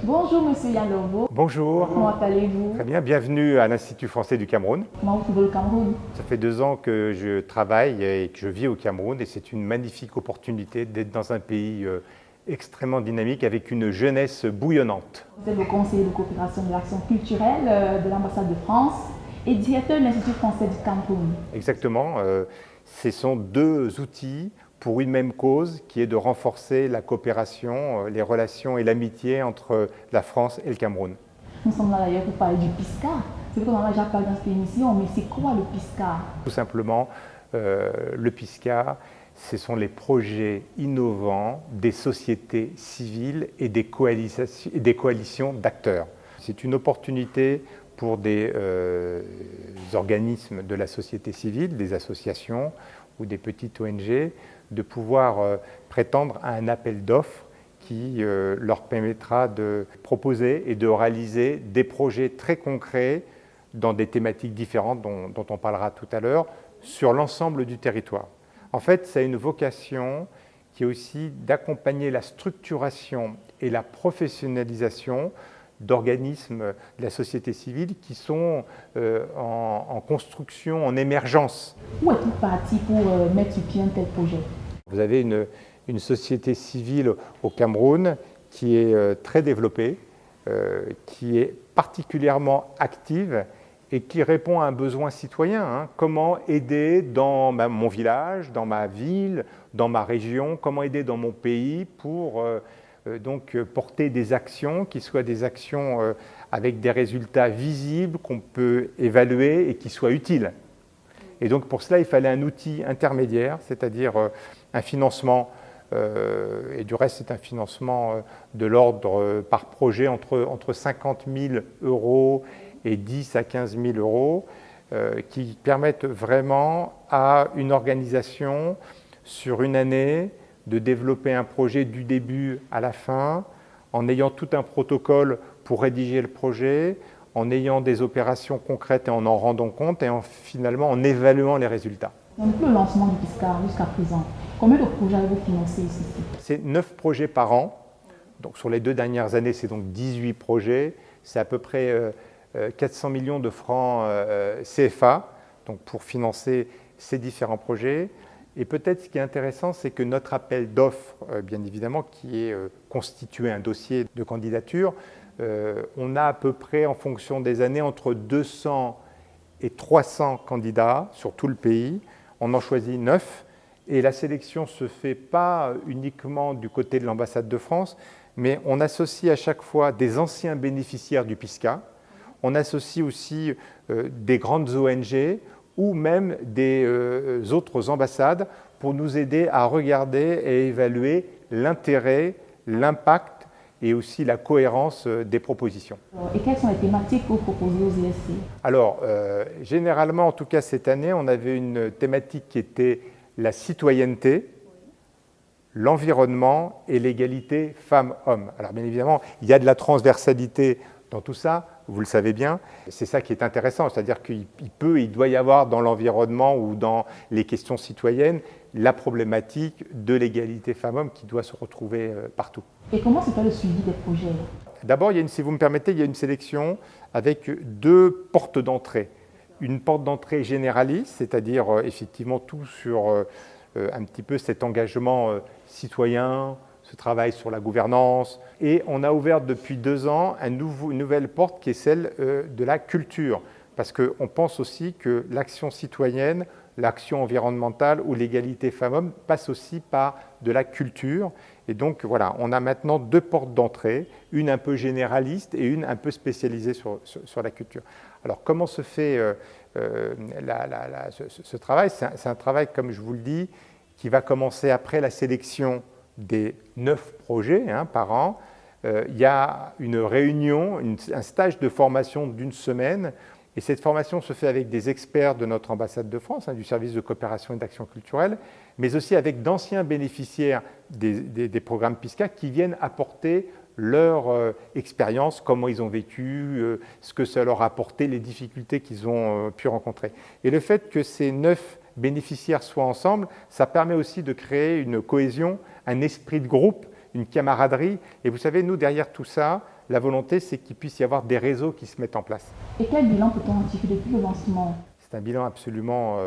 Bonjour Monsieur Yalobo. Bonjour. Comment allez-vous? Très bien, bienvenue à l'Institut français du Cameroun. Comment vous trouvez le Cameroun? Ça fait 2 ans que je travaille et que je vis au Cameroun et c'est une magnifique opportunité d'être dans un pays extrêmement dynamique avec une jeunesse bouillonnante. Vous êtes le conseiller de coopération de l'action culturelle de l'ambassade de France et directeur de l'Institut français du Cameroun. Exactement, ce sont 2 outils pour une même cause qui est de renforcer la coopération, les relations et l'amitié entre la France et le Cameroun. Nous sommes là d'ailleurs pour parler du PISCA. C'est vrai qu'on en a déjà parlé dans cette émission, mais c'est quoi le PISCA? Tout simplement, le PISCA, ce sont les projets innovants des sociétés civiles et des coalitions d'acteurs. C'est une opportunité pour des organismes de la société civile, des associations ou des petites ONG, de pouvoir prétendre à un appel d'offres qui leur permettra de proposer et de réaliser des projets très concrets dans des thématiques différentes dont on parlera tout à l'heure, sur l'ensemble du territoire. En fait, ça a une vocation qui est aussi d'accompagner la structuration et la professionnalisation d'organismes de la société civile qui sont en construction, en émergence. Où êtes-vous parti pour mettre sur pied un tel projet? Vous avez une société civile au Cameroun qui est très développée, qui est particulièrement active et qui répond à un besoin citoyen. Comment aider dans mon village, dans ma ville, dans ma région, comment aider dans mon pays pour donc porter des actions qui soient des actions avec des résultats visibles qu'on peut évaluer et qui soient utiles. Et donc pour cela, il fallait un outil intermédiaire, c'est-à-dire un financement, et du reste c'est un financement de l'ordre par projet entre 50 000 € et 10 à 15 000 euros, qui permettent vraiment à une organisation sur une année de développer un projet du début à la fin, en ayant tout un protocole pour rédiger le projet, en ayant des opérations concrètes et en rendant compte, et finalement en évaluant les résultats. Donc le lancement du PISCA jusqu'à présent, combien de projets avez-vous financés ici? C'est 9 projets par an. Donc sur les 2 dernières années, c'est donc 18 projets. C'est à peu près 400 millions de francs CFA donc pour financer ces différents projets. Et peut-être ce qui est intéressant, c'est que notre appel d'offres, bien évidemment, qui est constitué un dossier de candidature, on a à peu près, en fonction des années, entre 200 et 300 candidats sur tout le pays. On en choisit 9 et la sélection ne se fait pas uniquement du côté de l'ambassade de France, mais on associe à chaque fois des anciens bénéficiaires du PISCA. On associe aussi des grandes ONG ou même des autres ambassades pour nous aider à regarder et évaluer l'intérêt, l'impact et aussi la cohérence des propositions. Et quelles sont les thématiques que vous proposez aux ISC? Alors, généralement, en tout cas cette année, on avait une thématique qui était la citoyenneté, l'environnement et l'égalité femmes-hommes. Alors bien évidemment, il y a de la transversalité dans tout ça, vous le savez bien. C'est ça qui est intéressant, c'est-à-dire qu'il doit y avoir dans l'environnement ou dans les questions citoyennes la problématique de l'égalité femmes-hommes qui doit se retrouver partout. Et comment se fait le suivi des projets? D'abord, si vous me permettez, il y a une sélection avec 2 portes d'entrée. Une porte d'entrée généraliste, c'est-à-dire effectivement tout sur un petit peu cet engagement citoyen, ce travail sur la gouvernance. Et on a ouvert depuis 2 ans une nouvelle porte qui est celle de la culture. Parce qu'on pense aussi que l'action citoyenne, l'action environnementale ou l'égalité femmes-hommes passe aussi par de la culture. Et donc voilà, on a maintenant 2 portes d'entrée, une un peu généraliste et une un peu spécialisée sur la culture. Alors comment se fait ce travail? C'est un travail, comme je vous le dis, qui va commencer après la sélection des 9 projets par an. Il y a une réunion, un stage de formation d'1 semaine. Et cette formation se fait avec des experts de notre ambassade de France, du service de coopération et d'action culturelle, mais aussi avec d'anciens bénéficiaires des programmes PISCA qui viennent apporter leur expérience, comment ils ont vécu, ce que ça leur a apporté, les difficultés qu'ils ont pu rencontrer. Et le fait que ces 9 bénéficiaires soient ensemble, ça permet aussi de créer une cohésion, un esprit de groupe, une camaraderie. Et vous savez, nous, derrière tout ça, La volonté, c'est qu'il puisse y avoir des réseaux qui se mettent en place. Et quel bilan peut-on en tirer depuis le lancement? C'est un bilan absolument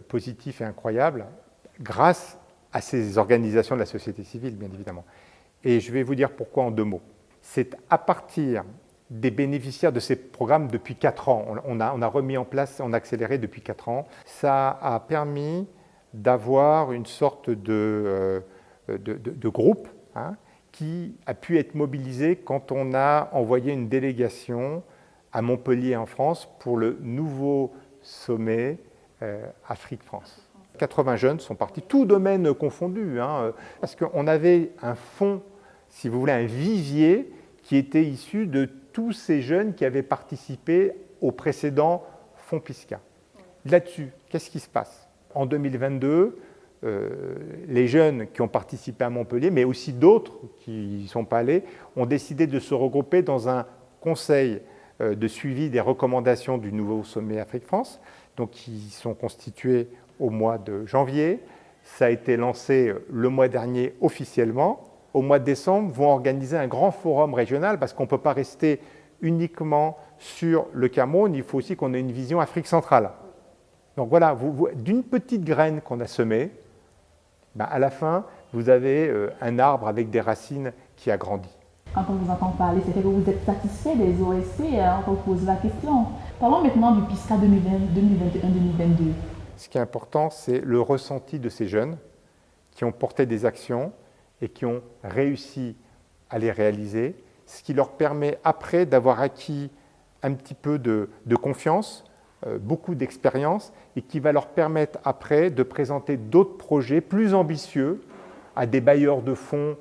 positif et incroyable, grâce à ces organisations de la société civile, bien évidemment. Et je vais vous dire pourquoi en 2 mots. C'est à partir des bénéficiaires de ces programmes depuis 4 ans. On a remis en place, on a accéléré depuis 4 ans. Ça a permis d'avoir une sorte de groupe qui a pu être mobilisé quand on a envoyé une délégation à Montpellier en France pour le nouveau sommet Afrique-France. 80 jeunes sont partis, tout domaine confondu, parce qu'on avait un fonds, si vous voulez, un vivier qui était issu de tous ces jeunes qui avaient participé au précédent fonds PISCA. Là-dessus, qu'est-ce qui se passe? En 2022, les jeunes qui ont participé à Montpellier, mais aussi d'autres qui n'y sont pas allés, ont décidé de se regrouper dans un conseil de suivi des recommandations du nouveau sommet Afrique-France, donc qui sont constitués au mois de janvier. Ça a été lancé le mois dernier officiellement. Au mois de décembre, vont organiser un grand forum régional parce qu'on ne peut pas rester uniquement sur le Cameroun, il faut aussi qu'on ait une vision Afrique centrale. Donc voilà, d'une petite graine qu'on a semée, à la fin, vous avez un arbre avec des racines qui a grandi. Quand on vous entend parler, c'est que vous êtes satisfait des OSC, on vous pose la question. Parlons maintenant du PISCA 2021-2022. Ce qui est important, c'est le ressenti de ces jeunes qui ont porté des actions et qui ont réussi à les réaliser, ce qui leur permet après d'avoir acquis un petit peu de confiance, beaucoup d'expérience, et qui va leur permettre après de présenter d'autres projets plus ambitieux à des bailleurs de fonds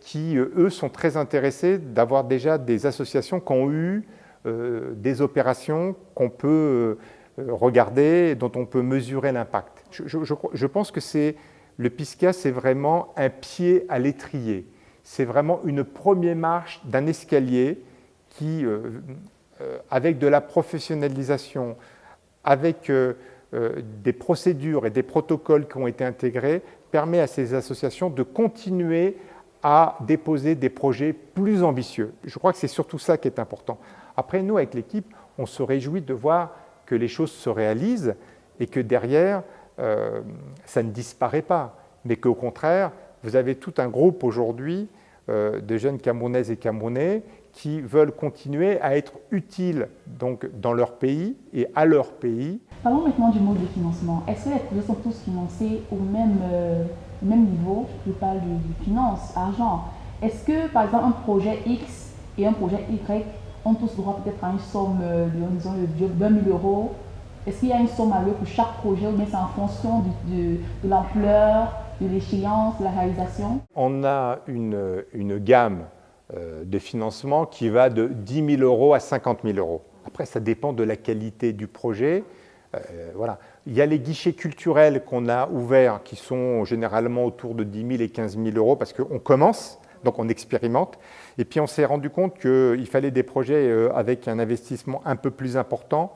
qui, eux, sont très intéressés d'avoir déjà des associations qui ont eu des opérations qu'on peut regarder, dont on peut mesurer l'impact. Je pense que le PISCA, c'est vraiment un pied à l'étrier. C'est vraiment une première marche d'un escalier qui, avec de la professionnalisation, avec des procédures et des protocoles qui ont été intégrés, permet à ces associations de continuer à déposer des projets plus ambitieux. Je crois que c'est surtout ça qui est important. Après, nous, avec l'équipe, on se réjouit de voir que les choses se réalisent et que derrière, ça ne disparaît pas, mais qu'au contraire, vous avez tout un groupe aujourd'hui de jeunes Camerounaises et Camerounais qui veulent continuer à être utiles donc, dans leur pays et à leur pays. Parlons maintenant du mode de financement. Est-ce que les projets sont tous financés au même niveau? Je parle de finance, argent. Est-ce que, par exemple, un projet X et un projet Y ont tous droit peut-être à une somme de 20 000 €? Est-ce qu'il y a une somme allouée pour chaque projet ou bien c'est en fonction de l'ampleur, de l'échéance, de la réalisation? On a une gamme de financement qui va de 10 000 € à 50 000 €. Après, ça dépend de la qualité du projet. Voilà. Il y a les guichets culturels qu'on a ouverts qui sont généralement autour de 10 000 et 15 000 € parce qu'on commence, donc on expérimente. Et puis on s'est rendu compte qu'il fallait des projets avec un investissement un peu plus important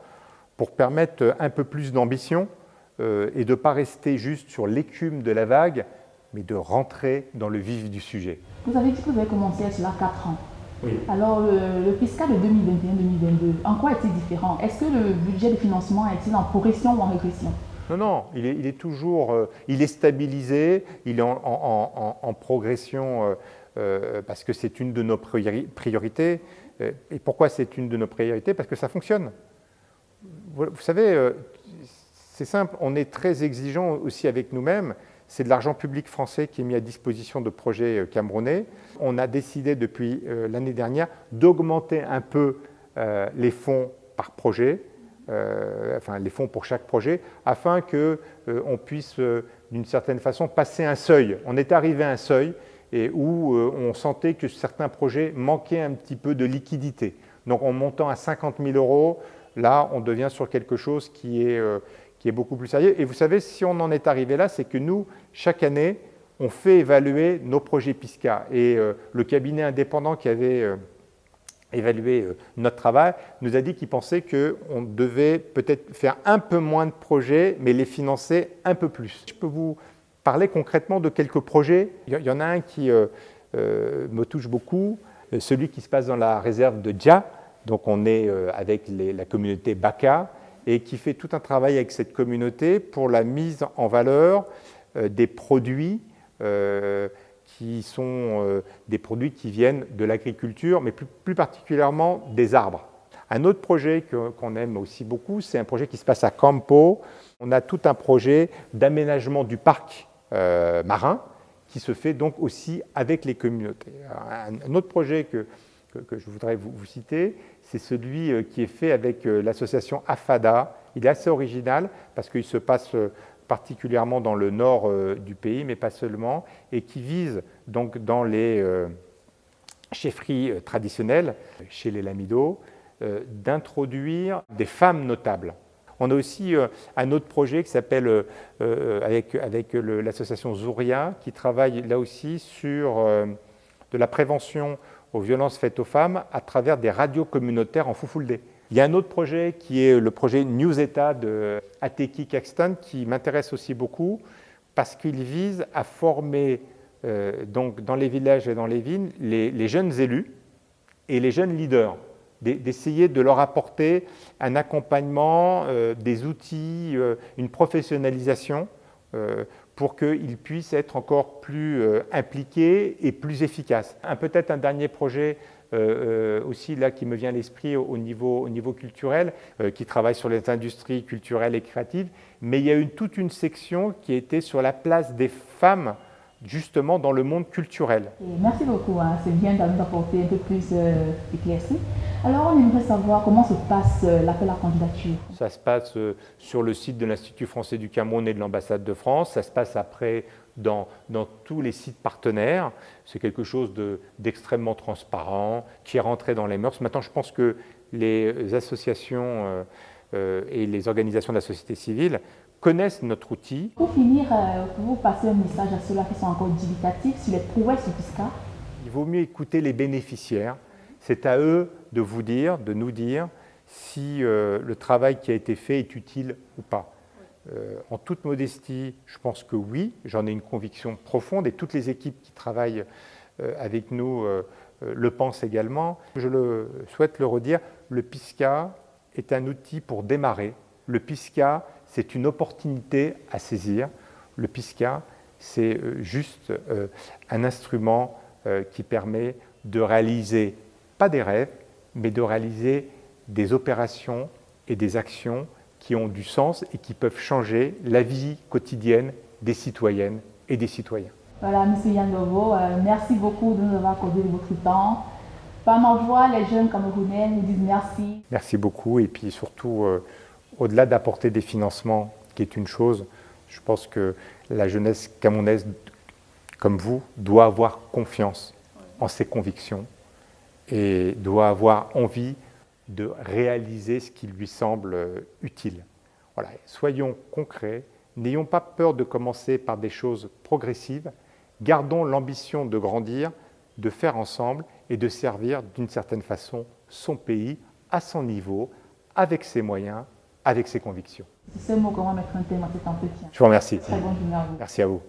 pour permettre un peu plus d'ambition et de ne pas rester juste sur l'écume de la vague, mais de rentrer dans le vif du sujet. Vous avez dit que vous avez commencé il y a 4 ans. Oui. Alors, le PISCA de 2021-2022, en quoi est-il différent? Est-ce que le budget de financement est-il en progression ou en régression? Non, il est toujours, il est stabilisé, il est en progression parce que c'est une de nos priorités. Et pourquoi c'est une de nos priorités? Parce que ça fonctionne. Vous savez, c'est simple, on est très exigeant aussi avec nous-mêmes. C'est de l'argent public français qui est mis à disposition de projets camerounais. On a décidé depuis l'année dernière d'augmenter un peu les fonds par projet, enfin les fonds pour chaque projet, afin qu'on puisse d'une certaine façon passer un seuil. On est arrivé à un seuil et où on sentait que certains projets manquaient un petit peu de liquidité. Donc en montant à 50 000 €, là on devient sur quelque chose qui est beaucoup plus sérieux. Et vous savez, si on en est arrivé là, c'est que nous, chaque année, on fait évaluer nos projets PISCA. Et le cabinet indépendant qui avait évalué notre travail nous a dit qu'il pensait qu'on devait peut-être faire un peu moins de projets, mais les financer un peu plus. Je peux vous parler concrètement de quelques projets. Il y en a un qui me touche beaucoup. celui qui se passe dans la réserve de Dja, donc on est avec la communauté Baka, et qui fait tout un travail avec cette communauté pour la mise en valeur des produits qui sont des produits qui viennent de l'agriculture, mais plus particulièrement des arbres. Un autre projet qu'on aime aussi beaucoup, c'est un projet qui se passe à Campo. On a tout un projet d'aménagement du parc marin qui se fait donc aussi avec les communautés. Un autre projet que je voudrais vous citer, c'est celui qui est fait avec l'association AFADA. Il est assez original parce qu'il se passe particulièrement dans le nord du pays, mais pas seulement, et qui vise donc dans les chefferies traditionnelles, chez les Lamido, d'introduire des femmes notables. On a aussi un autre projet qui s'appelle, avec l'association Zouria, qui travaille là aussi sur de la prévention aux violences faites aux femmes à travers des radios communautaires en Fufulde. Il y a un autre projet qui est le projet New Eta de Ateki Caxton qui m'intéresse aussi beaucoup parce qu'il vise à former donc dans les villages et dans les villes les jeunes élus et les jeunes leaders, d'essayer de leur apporter un accompagnement, des outils, une professionnalisation pour qu'ils puissent être encore plus impliqués et plus efficaces. Peut-être un dernier projet aussi là qui me vient à l'esprit au niveau culturel, qui travaille sur les industries culturelles et créatives, mais il y a toute une section qui était sur la place des femmes justement dans le monde culturel. Merci beaucoup, c'est bien de nous apporter un peu plus d'éclaircie. Alors on aimerait savoir comment se passe l'appel à candidature. Ça se passe sur le site de l'Institut français du Cameroun et de l'ambassade de France, ça se passe après dans tous les sites partenaires. C'est quelque chose d'extrêmement transparent, qui est rentré dans les mœurs. Maintenant, je pense que les associations et les organisations de la société civile connaissent notre outil. Pour finir, pouvez-vous passer un message à ceux-là qui sont encore dubitatifs sur les prouesses du PISCA? Il vaut mieux écouter les bénéficiaires. C'est à eux de vous dire, de nous dire si le travail qui a été fait est utile ou pas. En toute modestie, je pense que oui, j'en ai une conviction profonde et toutes les équipes qui travaillent avec nous le pensent également. Je souhaite le redire, le PISCA est un outil pour démarrer. Le PISCA, c'est une opportunité à saisir. Le PISCA, c'est juste un instrument qui permet de réaliser, pas des rêves, mais de réaliser des opérations et des actions qui ont du sens et qui peuvent changer la vie quotidienne des citoyennes et des citoyens. Voilà, M. Yangovo, merci beaucoup de nous avoir accordé votre temps. Par ma voix, les jeunes Camerounais nous disent merci. Merci beaucoup et puis surtout, au-delà d'apporter des financements, qui est une chose, je pense que la jeunesse camerounaise, comme vous, doit avoir confiance en ses convictions et doit avoir envie de réaliser ce qui lui semble utile. Voilà. Soyons concrets, n'ayons pas peur de commencer par des choses progressives, gardons l'ambition de grandir, de faire ensemble et de servir d'une certaine façon son pays à son niveau, avec ses moyens, avec ses convictions. C'est ce mot qu'on va mettre un thème à cet entretien. Je vous remercie. Très bonne journée à vous. Merci à vous.